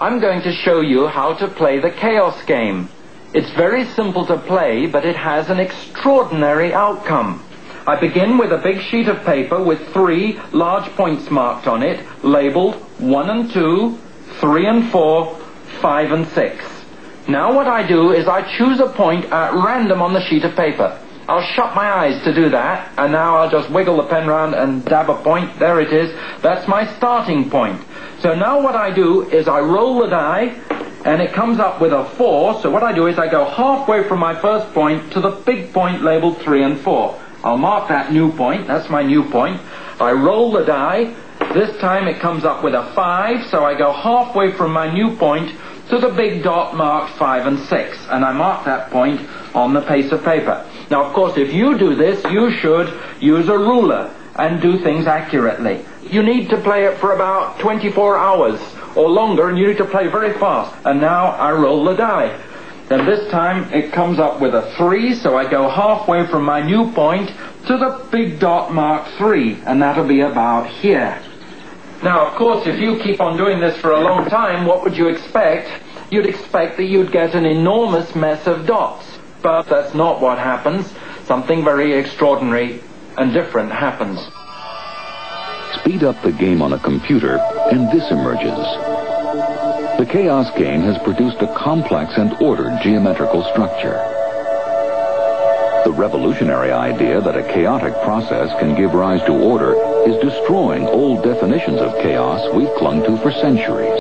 I'm going to show you how to play the chaos game. It's very simple to play, but it has an extraordinary outcome. I begin with a big sheet of paper with 3 large points marked on it, labeled 1 and 2, 3 and 4, 5 and 6. Now what I do is I choose a point at random on the sheet of paper. I'll shut my eyes to do that, and now I'll just wiggle the pen round and dab a point. There it is. That's my starting point. So now what I do is I roll the die, and it comes up with a 4. So what I do is I go halfway from my first point to the big point labeled 3 and 4. I'll mark that new point. That's my new point. I roll the die. This time it comes up with a 5, so I go halfway from my new point to the big dot marked 5 and 6, and I mark that point on the piece of paper. Now, of course, if you do this, you should use a ruler and do things accurately. You need to play it for about 24 hours or longer, and you need to play very fast. And now I roll the die. And this time it comes up with a 3, so I go halfway from my new point to the big dot marked 3, and that'll be about here. Now, of course, if you keep on doing this for a long time, what would you expect? You'd expect that you'd get an enormous mess of dots. But that's not what happens. Something very extraordinary and different happens. Speed up the game on a computer, and this emerges. The chaos game has produced a complex and ordered geometrical structure. The revolutionary idea that a chaotic process can give rise to order is destroying old definitions of chaos we've clung to for centuries.